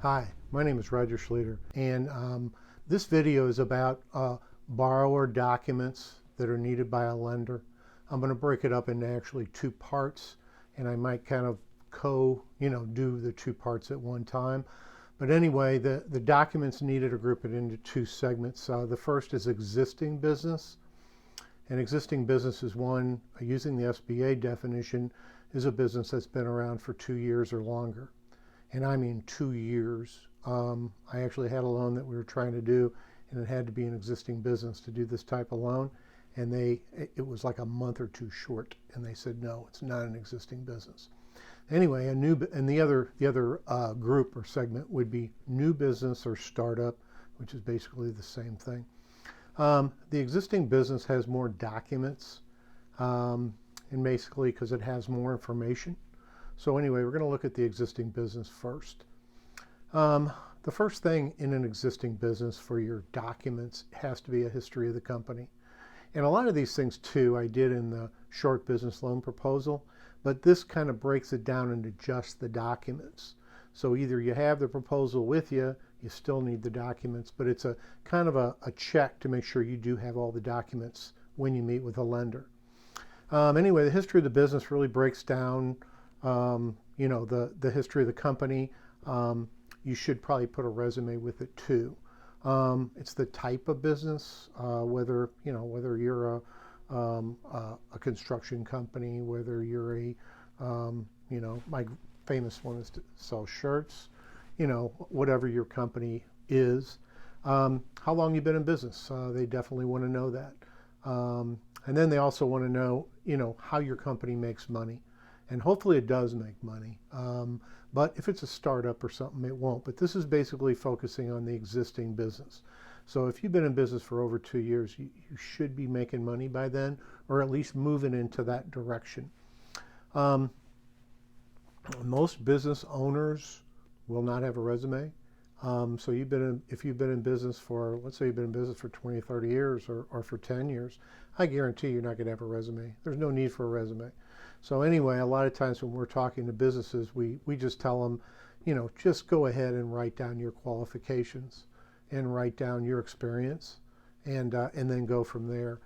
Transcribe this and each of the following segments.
Hi, my name is Roger Schluter, and this video is about borrower documents that are needed by a lender. I'm going to break it up into actually two parts, and I might kind of do the two parts at one time. But anyway, the documents needed are grouped into two segments. The first is existing business. An existing business is one, using the SBA definition, is a business that's been around for 2 years or longer. And I mean 2 years. I actually had a loan that we were trying to do, and it had to be an existing business to do this type of loan. And it was like a month or two short, and they said no, it's not an existing business. Anyway, the other group or segment would be new business or startup, which is basically the same thing. The existing business has more documents, and basically because it has more information. So anyway, we're going to look at the existing business first. The first thing in an existing business for your documents has to be a history of the company. And a lot of these things too I did in the short business loan proposal, but this kind of breaks it down into just the documents. So either you have the proposal with you, you still need the documents, but it's a kind of a check to make sure you do have all the documents when you meet with a lender. Anyway, the history of the business really breaks down the history of the company. You should probably put a resume with it too. It's the type of business, whether you're a construction company, whether you're my famous one is to sell shirts, whatever your company is. How long you've been in business? They definitely want to know that. And then they also want to know, how your company makes money. And hopefully it does make money. But if it's a startup or something, it won't. But this is basically focusing on the existing business. So if you've been in business for over 2 years, you should be making money by then, or at least moving into that direction. Most business owners will not have a resume. So if you've been in business for, let's say you've been in business for 20, 30 years or for 10 years, I guarantee you're not going to have a resume. There's no need for a resume. So anyway, a lot of times when we're talking to businesses, we just tell them, just go ahead and write down your qualifications and write down your experience and then go from there.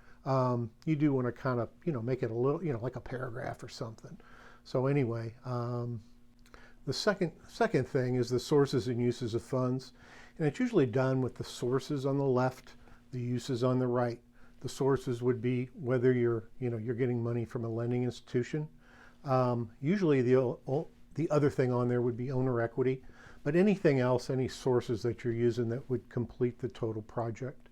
You do want to kind of, make it a little, like a paragraph or something. So anyway, the second thing is the sources and uses of funds. And it's usually done with the sources on the left, the uses on the right. The sources would be whether you're getting money from a lending institution. Usually the other thing on there would be owner equity, but anything else, any sources that you're using that would complete the total project.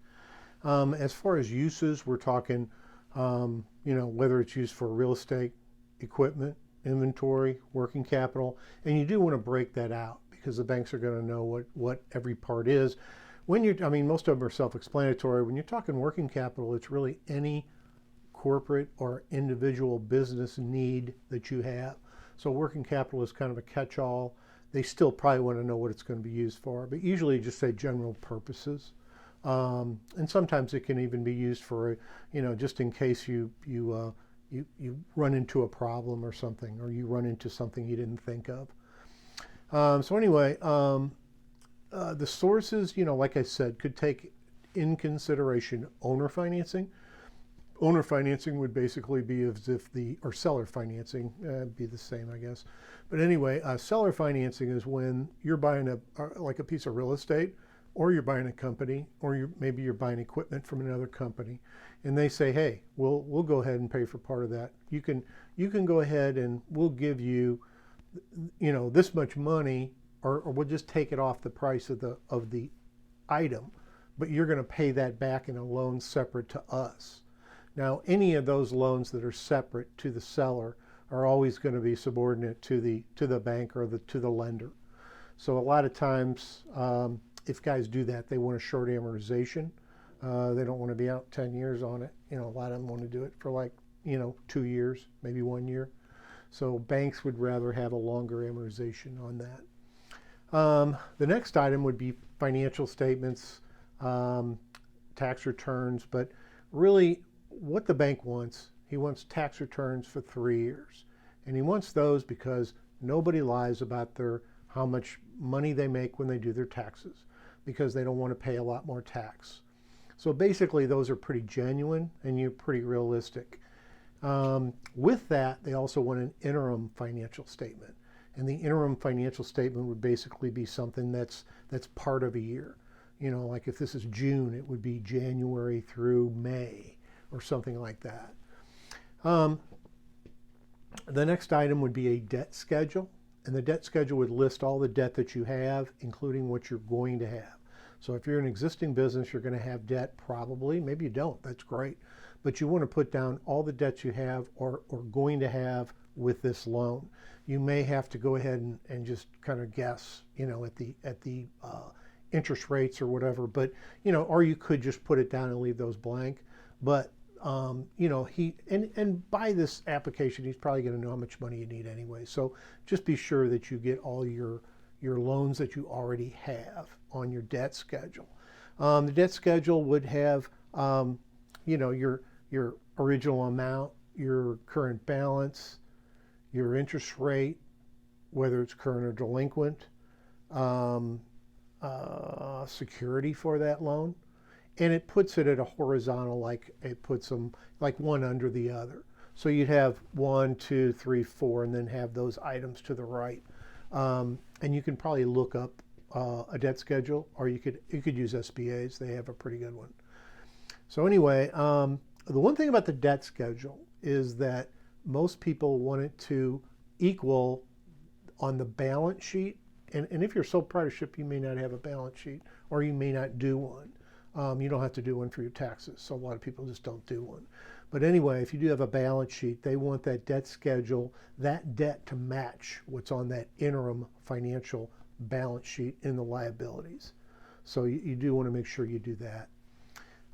As far as uses, we're talking, whether it's used for real estate, equipment, inventory, working capital, and you do want to break that out because the banks are going to know what every part is. Most of them are self-explanatory. When you're talking working capital, it's really any corporate or individual business need that you have. So working capital is kind of a catch-all. They still probably want to know what it's going to be used for, but usually just say general purposes. And sometimes it can even be used for, just in case you run into a problem or something, or you run into something you didn't think of. So anyway, the sources, like I said, could take in consideration owner financing. Owner financing would basically be as if or seller financing, be the same, I guess. But anyway, seller financing is when you're buying a piece of real estate, or you're buying a company, or maybe you're buying equipment from another company, and they say, hey, we'll go ahead and pay for part of that. You can go ahead and we'll give you, this much money, or we'll just take it off the price of the item, but you're going to pay that back in a loan separate to us. Now, any of those loans that are separate to the seller are always going to be subordinate to the bank or to the lender. So a lot of times, if guys do that, they want a short amortization. They don't want to be out 10 years on it. A lot of them want to do it for 2 years, maybe 1 year. So banks would rather have a longer amortization on that. The next item would be financial statements, tax returns, but really what the bank wants, he wants tax returns for 3 years. And he wants those because nobody lies about how much money they make when they do their taxes, because they don't want to pay a lot more tax. So basically those are pretty genuine and you're pretty realistic. With that, they also want an interim financial statement. And the interim financial statement would basically be something that's part of a year. You know, like if this is June, it would be January through May or something like that. The next item would be a debt schedule. And the debt schedule would list all the debt that you have, including what you're going to have. So if you're an existing business, you're going to have debt probably. Maybe you don't. That's great. But you want to put down all the debts you have or going to have with this loan. You may have to go ahead and just kind of guess, you know, at the interest rates or whatever. But, you know, or you could just put it down and leave those blank. But, you know, and by this application, he's probably going to know how much money you need anyway. So just be sure that you get all your loans that you already have on your debt schedule. The debt schedule would have, you know, your original amount, your current balance, your interest rate, whether it's current or delinquent, security for that loan, and it puts it at a horizontal, like it puts them like one under the other. So you'd have 1, 2, 3, 4, and then have those items to the right. And you can probably look up a debt schedule, or you could use SBA's. They have a pretty good one. So anyway, the one thing about the debt schedule is that most people want it to equal on the balance sheet. And if you're sole proprietorship, you may not have a balance sheet, or you may not do one. You don't have to do one for your taxes, so a lot of people just don't do one. But anyway, if you do have a balance sheet, they want that debt schedule, that debt to match what's on that interim financial balance sheet in the liabilities. So you do want to make sure you do that.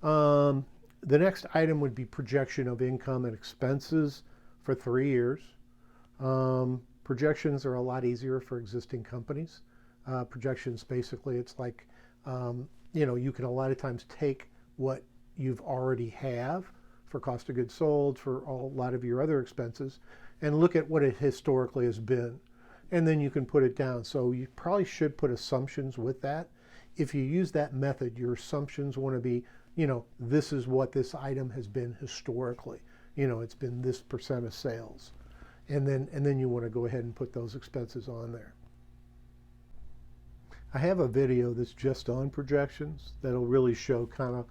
The next item would be projection of income and expenses for 3 years. Projections are a lot easier for existing companies. Projections, basically, it's like, you know, you can a lot of times take what you've already have for cost of goods sold, for a lot of your other expenses, and look at what it historically has been. And then you can put it down. So you probably should put assumptions with that. If you use that method, your assumptions want to be, you know, this is what this item has been historically. You know, it's been this percent of sales. And then you want to go ahead and put those expenses on there. I have a video that's just on projections that'll really show kind of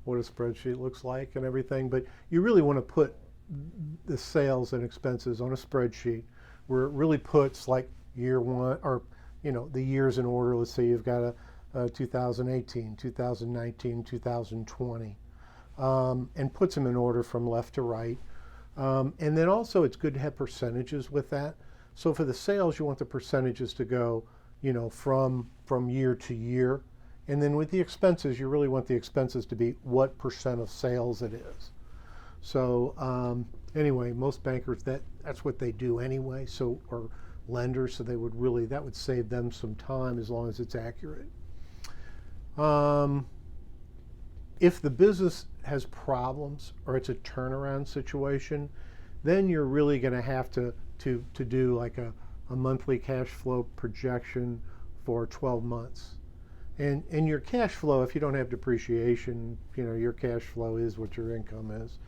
what a spreadsheet looks like and everything. But you really want to put the sales and expenses on a spreadsheet where it really puts like year one, or, you know, the years in order. Let's say you've got a 2018, 2019, 2020, and puts them in order from left to right. And then also it's good to have percentages with that. So for the sales, you want the percentages to go, you know, from year to year. And then with the expenses, you really want the expenses to be what percent of sales it is. So anyway, most bankers, that's what they do anyway. So, or lenders, so they would really, that would save them some time as long as it's accurate. If the business has problems or it's a turnaround situation, then you're really going to have to do like a monthly cash flow projection for 12 months. And your cash flow, if you don't have depreciation, you know, your cash flow is what your income is.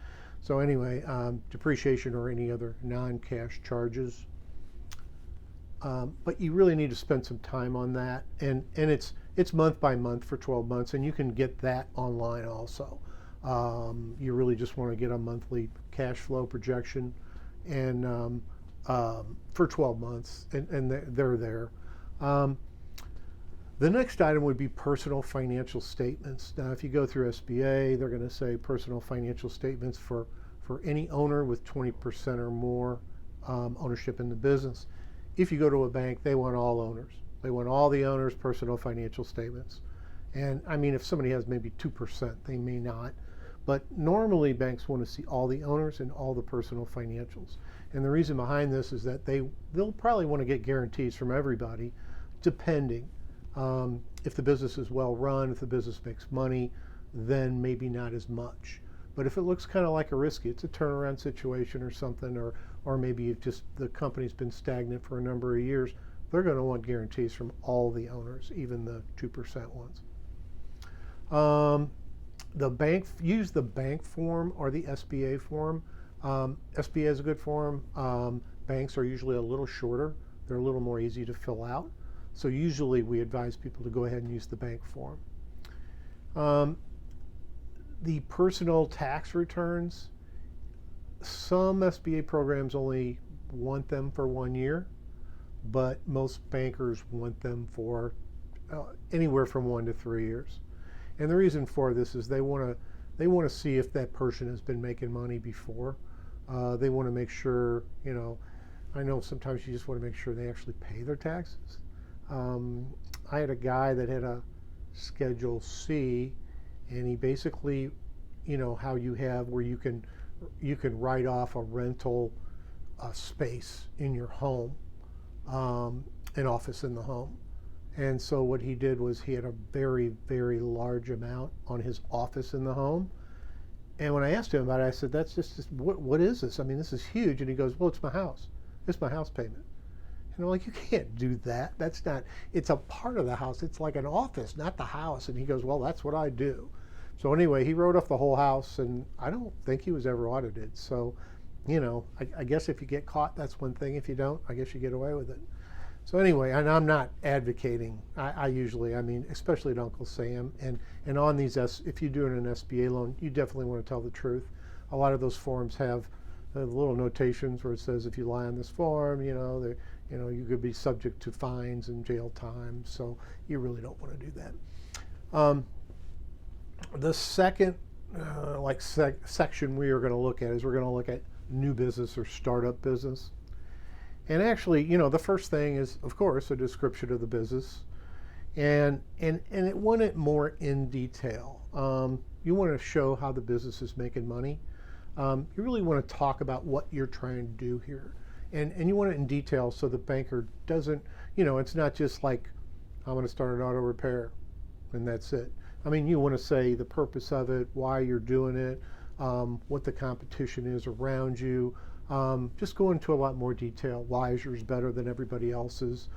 So anyway, depreciation or any other non-cash charges. But you really need to spend some time on that. And it's month by month for 12 months, and you can get that online also. You really just want to get a monthly cash flow projection and for 12 months, and they're there. The next item would be personal financial statements. Now, if you go through SBA, they're going to say personal financial statements for any owner with 20% or more ownership in the business. If you go to a bank, they want all owners. They want all the owners' personal financial statements. And I mean, if somebody has maybe 2%, they may not. But normally banks want to see all the owners and all the personal financials. And the reason behind this is that they'll probably want to get guarantees from everybody, depending. If the business is well run, if the business makes money, then maybe not as much. But if it looks kind of like a risky, it's a turnaround situation or something, or maybe the company's been stagnant for a number of years, they're going to want guarantees from all the owners, even the 2% ones. Use the bank form or the SBA form. SBA is a good form. Banks are usually a little shorter. They're a little more easy to fill out. So usually we advise people to go ahead and use the bank form. The personal tax returns, some SBA programs only want them for 1 year, but most bankers want them for anywhere from 1 to 3 years. And the reason for this is they want to see if that person has been making money before. They want to make sure, I know sometimes you just want to make sure they actually pay their taxes. I had a guy that had a Schedule C, and he basically, how you have where you can write off a rental space in your home, an office in the home. And so what he did was he had a very, very large amount on his office in the home. And when I asked him about it, I said, that's just what is this? I mean, this is huge. And he goes, well, it's my house. It's my house payment. And I'm like, you can't do that. That's not, it's a part of the house. It's like an office, not the house. And he goes, well, that's what I do. So anyway, he wrote off the whole house, and I don't think he was ever audited. So, I guess if you get caught, that's one thing. If you don't, I guess you get away with it. So anyway, and I'm not advocating. I usually, especially at Uncle Sam, and on these, if you're doing an SBA loan, you definitely want to tell the truth. A lot of those forms have little notations where it says if you lie on this form, you could be subject to fines and jail time. So you really don't want to do that. The second section we are going to look at is we're going to look at new business or startup business. And actually, the first thing is, of course, a description of the business, and it want it more in detail. You want to show how the business is making money. You really want to talk about what you're trying to do here, and you want it in detail so the banker doesn't, it's not just like, I'm going to start an auto repair, and that's it. You want to say the purpose of it, why you're doing it, what the competition is around you. Just go into a lot more detail. Why is yours better than everybody else's?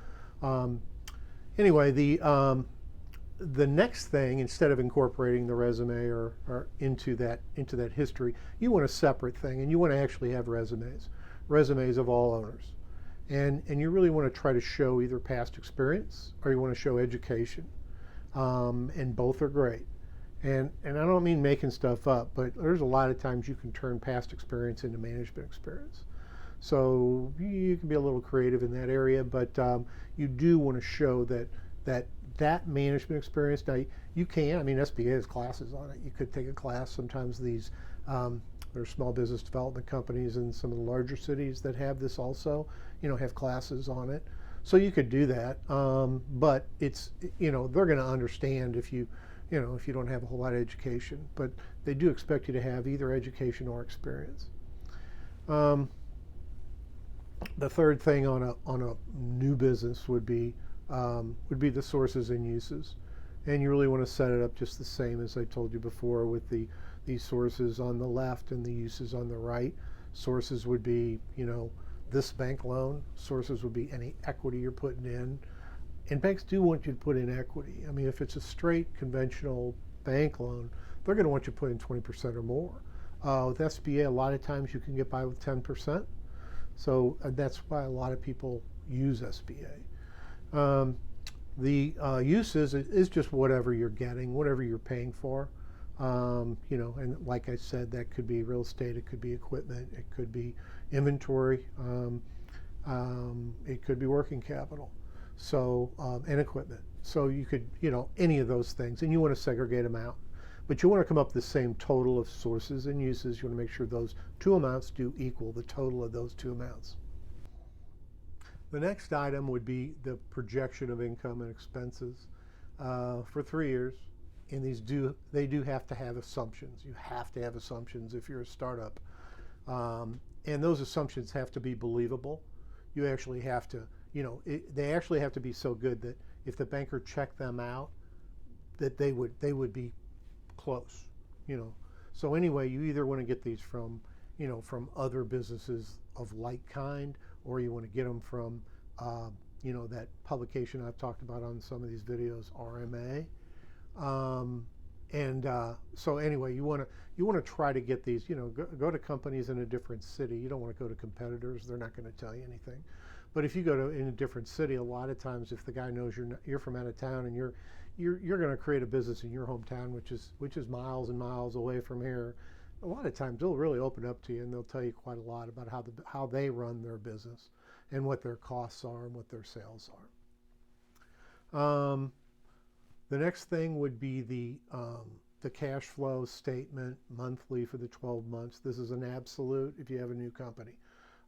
Anyway, the next thing, instead of incorporating the resume or into that history, you want a separate thing, and you want to actually have resumes of all owners, and you really want to try to show either past experience or you want to show education, and both are great. And I don't mean making stuff up, but there's a lot of times you can turn past experience into management experience. So you can be a little creative in that area, but you do want to show that management experience. Now you can, SBA has classes on it. You could take a class. Sometimes these, there are small business development companies in some of the larger cities that have this also, have classes on it. So you could do that, but it's, they're going to understand if you don't have a whole lot of education, but they do expect you to have either education or experience. The third thing on a new business would be the sources and uses, and you really want to set it up just the same as I told you before, with these sources on the left and the uses on the right. Sources would be this bank loan. Sources would be any equity you're putting in. And banks do want you to put in equity. If it's a straight conventional bank loan, they're going to want you to put in 20% or more. With SBA, a lot of times you can get by with 10%. So that's why a lot of people use SBA. The uses is just whatever you're getting, whatever you're paying for. And like I said, that could be real estate, it could be equipment, it could be inventory, it could be working capital. So, and equipment. So you could, any of those things, and you want to segregate them out. But you want to come up with the same total of sources and uses. You want to make sure those two amounts do equal the total of those two amounts. The next item would be the projection of income and expenses for 3 years. And they do have to have assumptions. You have to have assumptions if you're a startup. And those assumptions have to be believable. You actually have to, they actually have to be so good that if the banker checked them out, that they would be close, So anyway, you either want to get these from other businesses of like kind, or you want to get them from that publication I've talked about on some of these videos, RMA. Um, so anyway, you want to try to get these. Go to companies in a different city. You don't want to go to competitors; they're not going to tell you anything. But if you go to in a different city, a lot of times, if the guy knows you're from out of town and you're going to create a business in your hometown, which is miles and miles away from here, a lot of times they'll really open up to you and they'll tell you quite a lot about how they run their business and what their costs are and what their sales are. The next thing would be the cash flow statement monthly for the 12 months. This is an absolute if you have a new company.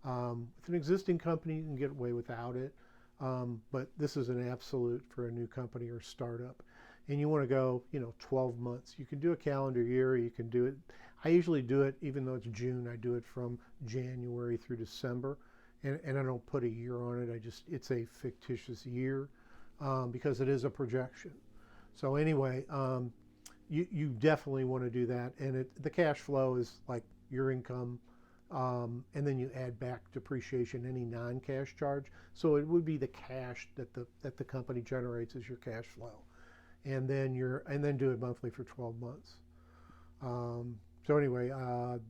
With an existing company, you can get away without it, but this is an absolute for a new company or startup. And you want to go, 12 months. You can do a calendar year. You can do it. I usually do it, even though it's June, I do it from January through December. And I don't put a year on it. It's a fictitious year because it is a projection. So anyway, you definitely want to do that. And the cash flow is like your income, and then you add back depreciation, any non-cash charge. So it would be the cash that the company generates as your cash flow, and then do it monthly for 12 months. So anyway,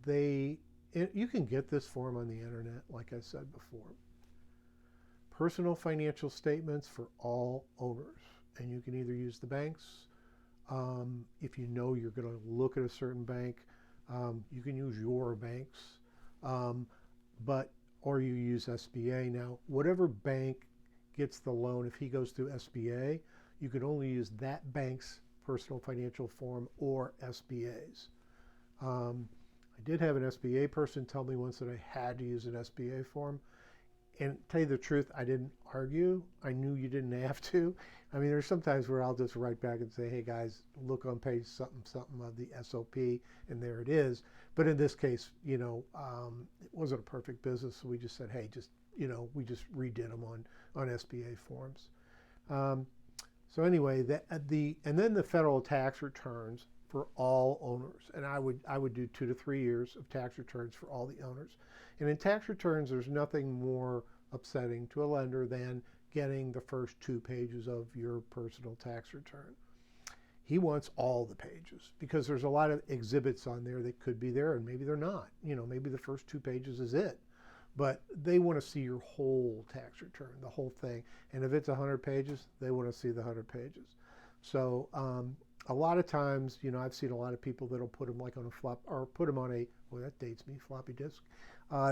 you can get this form on the internet, like I said before. Personal financial statements for all owners. And you can either use the banks. If you know you're going to look at a certain bank, you can use your banks. Or you use SBA. Now, whatever bank gets the loan, if he goes through SBA, you can only use that bank's personal financial form or SBA's. I did have an SBA person tell me once that I had to use an SBA form. And tell you the truth, I didn't argue. I knew you didn't have to. I mean, there's sometimes where I'll just write back and say, hey guys, look on page something, something of the SOP, and there it is. But in this case, it wasn't a perfect business, so we just said, hey, we just redid them on SBA forms. So anyway, and then the federal tax returns for all owners. And I would do 2 to 3 years of tax returns for all the owners. And in tax returns, there's nothing more upsetting to a lender than getting the first 2 pages of your personal tax return. He wants all the pages because there's a lot of exhibits on there that could be there and maybe they're not. Maybe the first 2 pages is it. But they want to see your whole tax return, the whole thing. And if it's 100 pages, they want to see the 100 pages. So a lot of times, I've seen a lot of people that'll put them like on a put them on that dates me, floppy disk.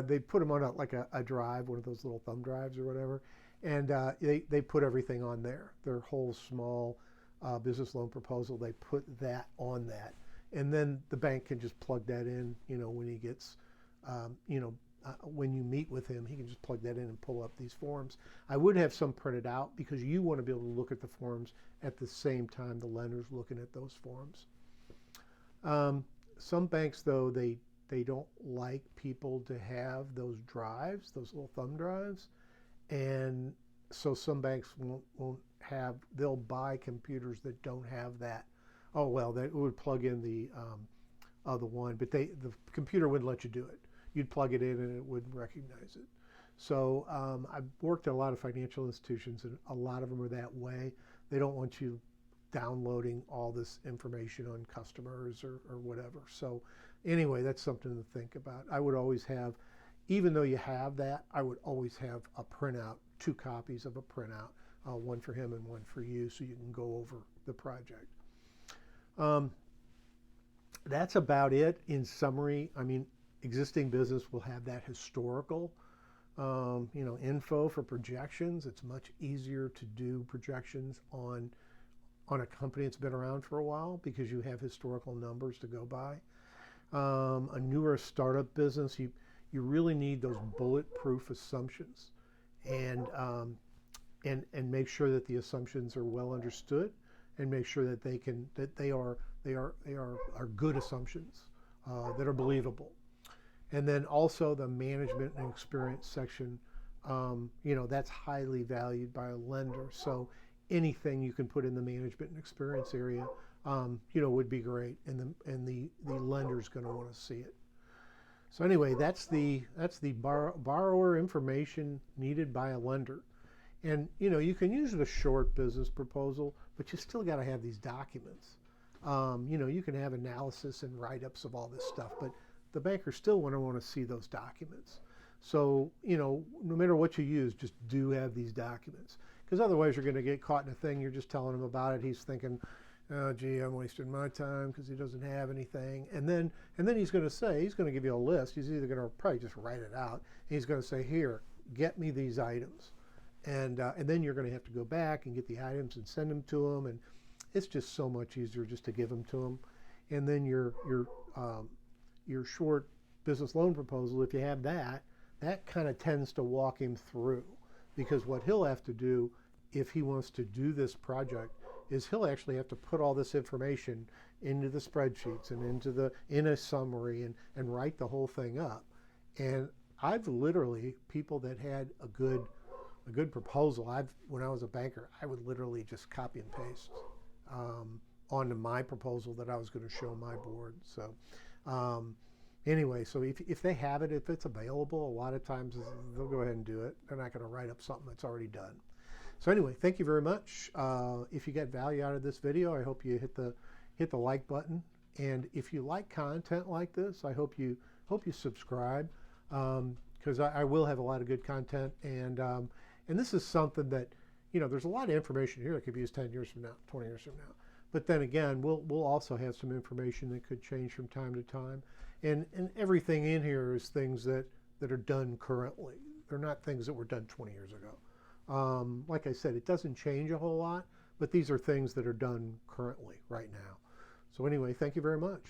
They put them on a drive, one of those little thumb drives or whatever, and they put everything on there. Their whole small business loan proposal, they put that on that, and then the bank can just plug that in. When he gets, when you meet with him, he can just plug that in and pull up these forms. I would have some printed out because you want to be able to look at the forms at the same time the lender's looking at those forms. Some banks, though, they don't like people to have those drives, those little thumb drives, and so some banks won't have. They'll buy computers that don't have that. Oh well, that would plug in the other one, but the computer wouldn't let you do it. You'd plug it in and it wouldn't recognize it. So I've worked at a lot of financial institutions, and a lot of them are that way. They don't want you downloading all this information on customers or whatever. So anyway, that's something to think about. I would always have, even though you have that, I would always have a printout, 2 copies of a printout, one for him and one for you, so you can go over the project. That's about it in summary. I mean, existing business will have that historical info for projections. It's much easier to do projections on a company that's been around for a while because you have historical numbers to go by. A newer startup business, you really need those bulletproof assumptions, and make sure that the assumptions are well understood, and make sure that they are good assumptions that are believable. And then also the management and experience section, that's highly valued by a lender. So anything you can put in the management and experience area, would be great, and the lender's going to want to see it. So anyway, that's the borrower information needed by a lender. And you can use the short business proposal, but you still got to have these documents. You can have analysis and write-ups of all this stuff, but the banker still want to see those documents. So, no matter what you use, just do have these documents. Because otherwise you're going to get caught in a thing, you're just telling him about it, he's thinking, oh, gee, I'm wasting my time because he doesn't have anything. And then he's going to give you a list. He's either going to probably just write it out. And he's going to say, here, get me these items. And then you're going to have to go back and get the items and send them to him. And it's just so much easier just to give them to him. And then your short business loan proposal, if you have that kind of tends to walk him through. Because what he'll have to do if he wants to do this project is he'll actually have to put all this information into the spreadsheets and in a summary and write the whole thing up. And I've literally, people that had a good proposal, when I was a banker, I would literally just copy and paste onto my proposal that I was going to show my board. So anyway, so if they have it, if it's available, a lot of times they'll go ahead and do it. They're not going to write up something that's already done. So anyway, thank you very much. If you get value out of this video, I hope you hit the like button. And if you like content like this, I hope you subscribe, because I will have a lot of good content. And this is something that, there's a lot of information here that could be used 10 years from now, 20 years from now. But then again, we'll also have some information that could change from time to time. And everything in here is things that are done currently. They're not things that were done 20 years ago. Like I said, it doesn't change a whole lot, but these are things that are done currently, right now. So anyway, thank you very much.